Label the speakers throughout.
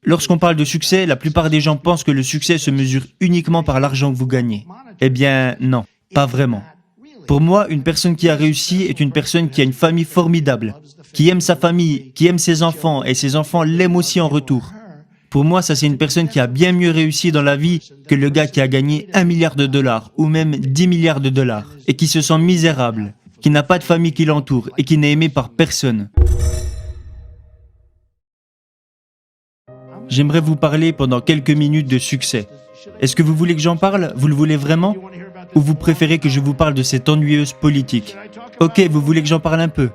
Speaker 1: Lorsqu'on parle de succès, la plupart des gens pensent que le succès se mesure uniquement par l'argent que vous gagnez. Eh bien, non, pas vraiment. Pour moi, une personne qui a réussi est une personne qui a une famille formidable, qui aime sa famille, qui aime ses enfants, et ses enfants l'aiment aussi en retour. Pour moi, ça c'est une personne qui a bien mieux réussi dans la vie que le gars qui a gagné 1 milliard de dollars ou même 10 milliards de dollars et qui se sent misérable, qui n'a pas de famille qui l'entoure et qui n'est aimé par personne. J'aimerais vous parler pendant quelques minutes de succès. Est-ce que vous voulez que j'en parle? Vous le voulez vraiment? Ou vous préférez que je vous parle de cette ennuyeuse politique? Ok, vous voulez que j'en parle un peu?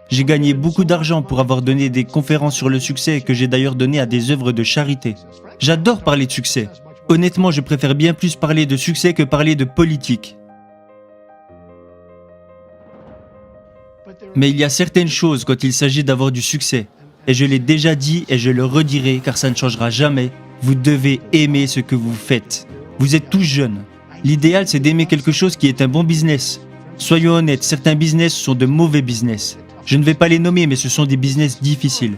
Speaker 1: J'ai gagné beaucoup d'argent pour avoir donné des conférences sur le succès que j'ai d'ailleurs donné à des œuvres de charité. J'adore parler de succès. Honnêtement, je préfère bien plus parler de succès que parler de politique. Mais il y a certaines choses quand il s'agit d'avoir du succès. Et je l'ai déjà dit et je le redirai car ça ne changera jamais. Vous devez aimer ce que vous faites. Vous êtes tous jeunes. L'idéal, c'est d'aimer quelque chose qui est un bon business. Soyons honnêtes, certains business sont de mauvais business. Je ne vais pas les nommer, mais ce sont des business difficiles.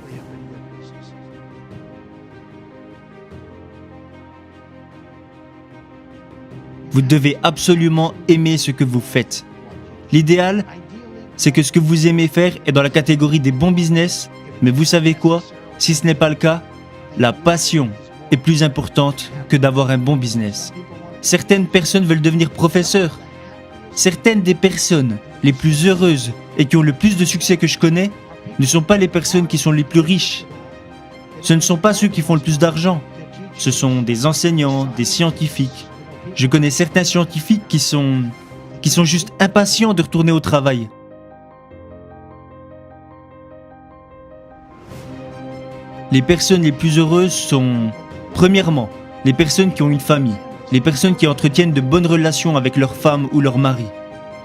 Speaker 1: Vous devez absolument aimer ce que vous faites. L'idéal, c'est que ce que vous aimez faire est dans la catégorie des bons business, mais vous savez quoi? Si ce n'est pas le cas, la passion est plus importante que d'avoir un bon business. Certaines personnes veulent devenir professeurs. Certaines des personnes les plus heureuses et qui ont le plus de succès que je connais ne sont pas les personnes qui sont les plus riches. Ce ne sont pas ceux qui font le plus d'argent. Ce sont des enseignants, des scientifiques. Je connais certains scientifiques qui sont juste impatients de retourner au travail. Les personnes les plus heureuses sont, premièrement, les personnes qui ont une famille, les personnes qui entretiennent de bonnes relations avec leur femme ou leur mari.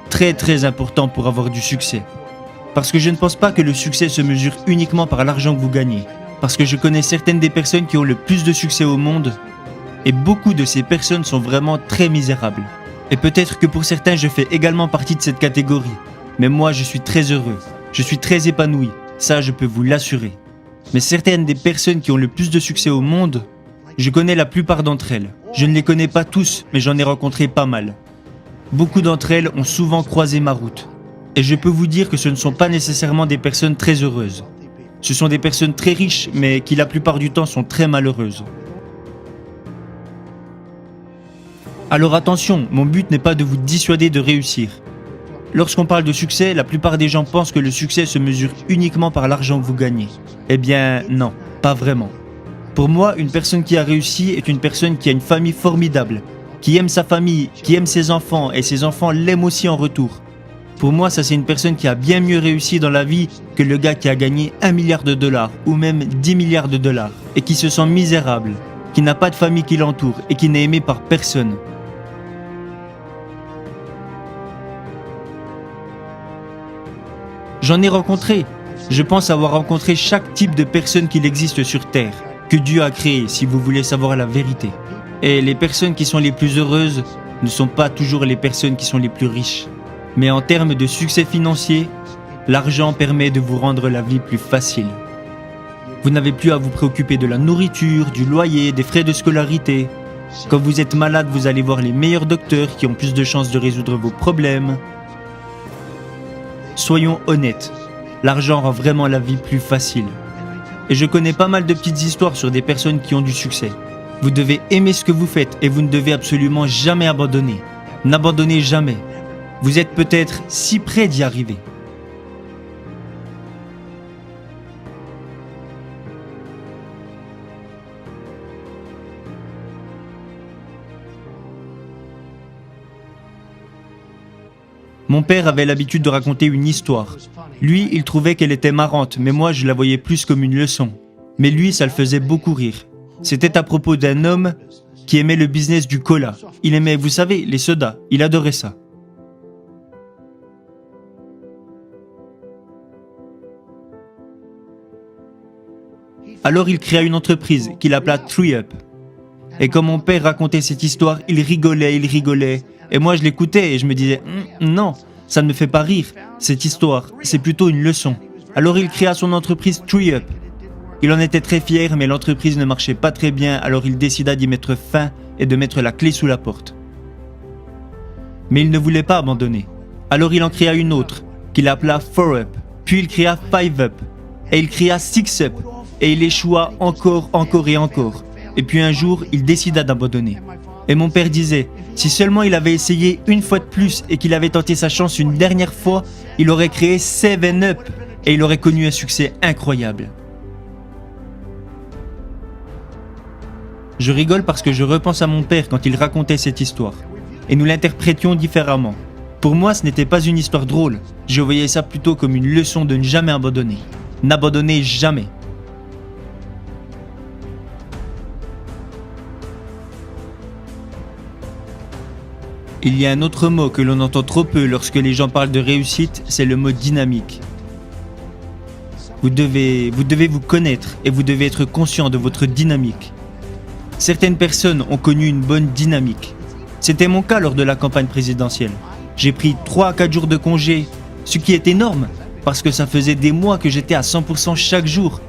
Speaker 1: Très très important pour avoir du succès. Parce que je ne pense pas que le succès se mesure uniquement par l'argent que vous gagnez. Parce que je connais certaines des personnes qui ont le plus de succès au monde, et beaucoup de ces personnes sont vraiment très misérables. Et peut-être que pour certains je fais également partie de cette catégorie. Mais moi je suis très heureux, je suis très épanoui, ça je peux vous l'assurer. Mais certaines des personnes qui ont le plus de succès au monde, je connais la plupart d'entre elles. Je ne les connais pas tous, mais j'en ai rencontré pas mal. Beaucoup d'entre elles ont souvent croisé ma route. Et je peux vous dire que ce ne sont pas nécessairement des personnes très heureuses. Ce sont des personnes très riches, mais qui la plupart du temps sont très malheureuses. Alors attention, mon but n'est pas de vous dissuader de réussir. Lorsqu'on parle de succès, la plupart des gens pensent que le succès se mesure uniquement par l'argent que vous gagnez. Eh bien, non, pas vraiment. Pour moi, une personne qui a réussi est une personne qui a une famille formidable, qui aime sa famille, qui aime ses enfants, et ses enfants l'aiment aussi en retour. Pour moi, ça c'est une personne qui a bien mieux réussi dans la vie que le gars qui a gagné 1 milliard de dollars ou même 10 milliards de dollars, et qui se sent misérable, qui n'a pas de famille qui l'entoure et qui n'est aimé par personne. J'en ai rencontré. Je pense avoir rencontré chaque type de personne qu'il existe sur Terre, que Dieu a créé, si vous voulez savoir la vérité. Et les personnes qui sont les plus heureuses ne sont pas toujours les personnes qui sont les plus riches. Mais en termes de succès financier, l'argent permet de vous rendre la vie plus facile. Vous n'avez plus à vous préoccuper de la nourriture, du loyer, des frais de scolarité. Quand vous êtes malade, vous allez voir les meilleurs docteurs qui ont plus de chances de résoudre vos problèmes. Soyons honnêtes, l'argent rend vraiment la vie plus facile. Et je connais pas mal de petites histoires sur des personnes qui ont du succès. Vous devez aimer ce que vous faites et vous ne devez absolument jamais abandonner. N'abandonnez jamais. Vous êtes peut-être si près d'y arriver. Mon père avait l'habitude de raconter une histoire. Lui, il trouvait qu'elle était marrante, mais moi, je la voyais plus comme une leçon. Mais lui, ça le faisait beaucoup rire. C'était à propos d'un homme qui aimait le business du cola. Il aimait, vous savez, les sodas. Il adorait ça. Alors il créa une entreprise qu'il appela 3Up. Et quand mon père racontait cette histoire, il rigolait. Et moi, je l'écoutais et je me disais « Non, ça ne me fait pas rire. Cette histoire, c'est plutôt une leçon. » Alors il créa son entreprise 3Up. Il en était très fier, mais l'entreprise ne marchait pas très bien, alors il décida d'y mettre fin et de mettre la clé sous la porte. Mais il ne voulait pas abandonner. Alors il en créa une autre, qu'il appela 4UP, puis il créa 5UP, et il créa 6UP, et il échoua encore et encore. Et puis un jour, il décida d'abandonner. Et mon père disait, si seulement il avait essayé une fois de plus et qu'il avait tenté sa chance une dernière fois, il aurait créé 7UP, et il aurait connu un succès incroyable. Je rigole parce que je repense à mon père quand il racontait cette histoire. Et nous l'interprétions différemment. Pour moi, ce n'était pas une histoire drôle. Je voyais ça plutôt comme une leçon de ne jamais abandonner. N'abandonnez jamais. Il y a un autre mot que l'on entend trop peu lorsque les gens parlent de réussite, c'est le mot dynamique. Vous devez vous connaître et vous devez être conscient de votre dynamique. Certaines personnes ont connu une bonne dynamique. C'était mon cas lors de la campagne présidentielle. J'ai pris 3 à 4 jours de congé, ce qui est énorme, parce que ça faisait des mois que j'étais à 100% chaque jour.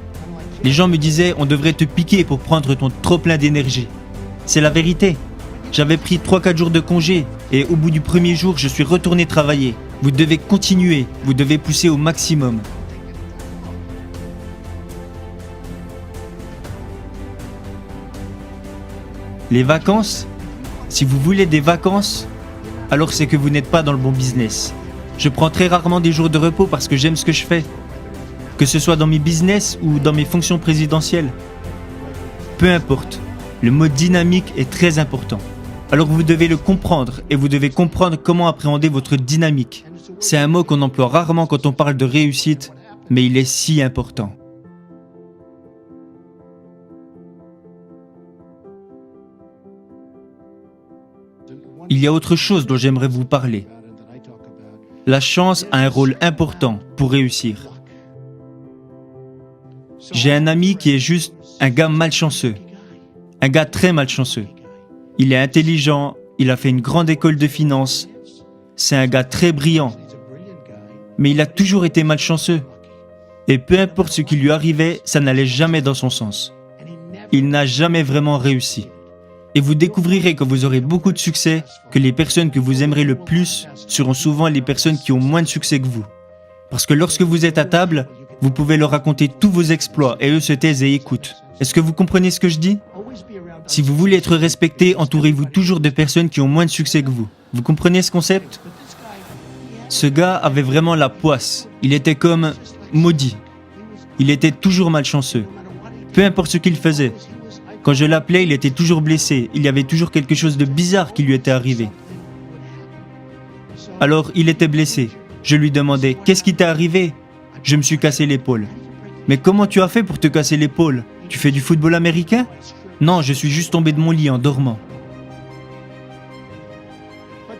Speaker 1: Les gens me disaient, on devrait te piquer pour prendre ton trop plein d'énergie. C'est la vérité. J'avais pris 3-4 jours de congé, et au bout du premier jour, je suis retourné travailler. Vous devez continuer, vous devez pousser au maximum. Les vacances, si vous voulez des vacances, alors c'est que vous n'êtes pas dans le bon business. Je prends très rarement des jours de repos parce que j'aime ce que je fais. Que ce soit dans mes business ou dans mes fonctions présidentielles. Peu importe, le mot dynamique est très important. Alors vous devez le comprendre et vous devez comprendre comment appréhender votre dynamique. C'est un mot qu'on emploie rarement quand on parle de réussite, mais il est si important. Il y a autre chose dont j'aimerais vous parler. La chance a un rôle important pour réussir. J'ai un ami qui est juste un gars malchanceux. Un gars très malchanceux. Il est intelligent, il a fait une grande école de finance. C'est un gars très brillant. Mais il a toujours été malchanceux. Et peu importe ce qui lui arrivait, ça n'allait jamais dans son sens. Il n'a jamais vraiment réussi. Et vous découvrirez quand vous aurez beaucoup de succès que les personnes que vous aimerez le plus seront souvent les personnes qui ont moins de succès que vous. Parce que lorsque vous êtes à table, vous pouvez leur raconter tous vos exploits et eux se taisent et écoutent. Est-ce que vous comprenez ce que je dis ? Si vous voulez être respecté, entourez-vous toujours de personnes qui ont moins de succès que vous. Vous comprenez ce concept ? Ce gars avait vraiment la poisse. Il était comme maudit. Il était toujours malchanceux. Peu importe ce qu'il faisait. Quand je l'appelais, il était toujours blessé. Il y avait toujours quelque chose de bizarre qui lui était arrivé. Alors, il était blessé. Je lui demandais, qu'est-ce qui t'est arrivé ? Je me suis cassé l'épaule. Mais comment tu as fait pour te casser l'épaule ? Tu fais du football américain ? Non, je suis juste tombé de mon lit en dormant.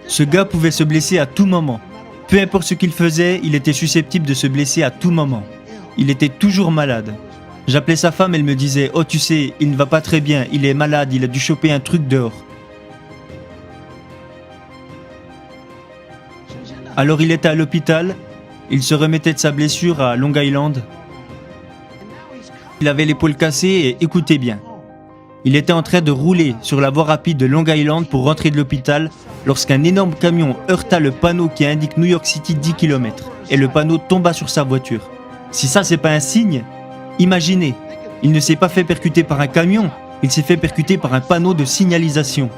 Speaker 1: Ce gars pouvait se blesser à tout moment. Peu importe ce qu'il faisait, il était susceptible de se blesser à tout moment. Il était toujours malade. J'appelais sa femme, elle me disait « Oh, tu sais, il ne va pas très bien, il est malade, il a dû choper un truc dehors. » Alors il était à l'hôpital, il se remettait de sa blessure à Long Island. Il avait l'épaule cassée et écoutez bien. Il était en train de rouler sur la voie rapide de Long Island pour rentrer de l'hôpital lorsqu'un énorme camion heurta le panneau qui indique New York City 10 km et le panneau tomba sur sa voiture. Si ça c'est pas un signe, imaginez, il ne s'est pas fait percuter par un camion, il s'est fait percuter par un panneau de signalisation.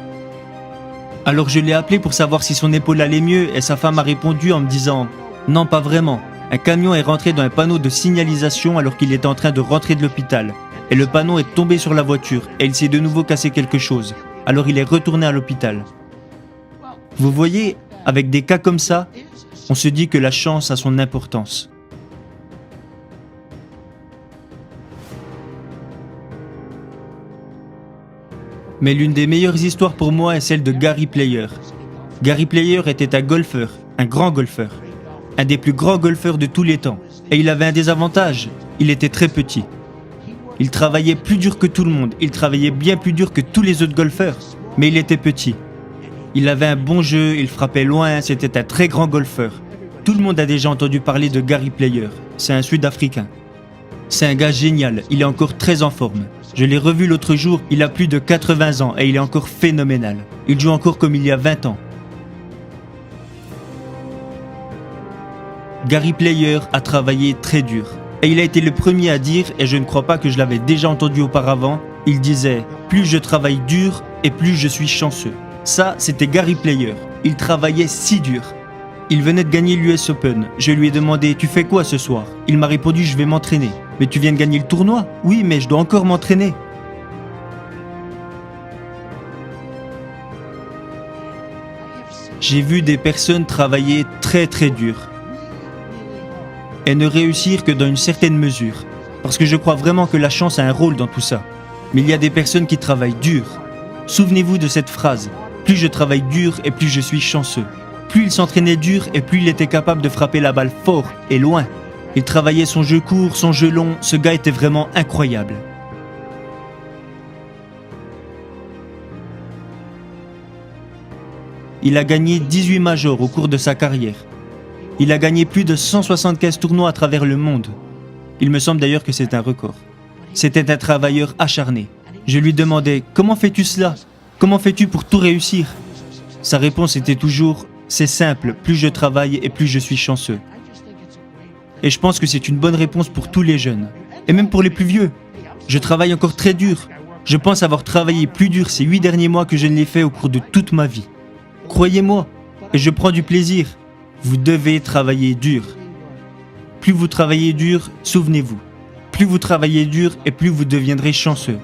Speaker 1: Alors je l'ai appelé pour savoir si son épaule allait mieux et sa femme a répondu en me disant « Non, pas vraiment, un camion est rentré dans un panneau de signalisation alors qu'il était en train de rentrer de l'hôpital. Et le panneau est tombé sur la voiture et il s'est de nouveau cassé quelque chose. Alors il est retourné à l'hôpital. » Vous voyez, avec des cas comme ça, on se dit que la chance a son importance. Mais l'une des meilleures histoires pour moi est celle de Gary Player. Gary Player était un golfeur, un grand golfeur. Un des plus grands golfeurs de tous les temps. Et il avait un désavantage, il était très petit. Il travaillait plus dur que tout le monde, il travaillait bien plus dur que tous les autres golfeurs. Mais il était petit. Il avait un bon jeu, il frappait loin, c'était un très grand golfeur. Tout le monde a déjà entendu parler de Gary Player, c'est un Sud-Africain. C'est un gars génial, il est encore très en forme. Je l'ai revu l'autre jour, il a plus de 80 ans et il est encore phénoménal. Il joue encore comme il y a 20 ans. Gary Player a travaillé très dur. Et il a été le premier à dire, et je ne crois pas que je l'avais déjà entendu auparavant, il disait « Plus je travaille dur et plus je suis chanceux ». Ça, c'était Gary Player. Il travaillait si dur. Il venait de gagner l'US Open. Je lui ai demandé « Tu fais quoi ce soir ?» Il m'a répondu « Je vais m'entraîner ». « Mais tu viens de gagner le tournoi ?»« Oui, mais je dois encore m'entraîner. » J'ai vu des personnes travailler très très dur et ne réussir que dans une certaine mesure. Parce que je crois vraiment que la chance a un rôle dans tout ça. Mais il y a des personnes qui travaillent dur. Souvenez-vous de cette phrase. Plus je travaille dur et plus je suis chanceux. Plus il s'entraînait dur et plus il était capable de frapper la balle fort et loin. Il travaillait son jeu court, son jeu long. Ce gars était vraiment incroyable. Il a gagné 18 majors au cours de sa carrière. Il a gagné plus de 175 tournois à travers le monde. Il me semble d'ailleurs que c'est un record. C'était un travailleur acharné. Je lui demandais « Comment fais-tu cela ? Comment fais-tu pour tout réussir ?» Sa réponse était toujours « C'est simple, plus je travaille et plus je suis chanceux. » Et je pense que c'est une bonne réponse pour tous les jeunes, et même pour les plus vieux. Je travaille encore très dur. Je pense avoir travaillé plus dur ces 8 derniers mois que je ne l'ai fait au cours de toute ma vie. Croyez-moi, et je prends du plaisir. Vous devez travailler dur. Plus vous travaillez dur, souvenez-vous. Plus vous travaillez dur et plus vous deviendrez chanceux.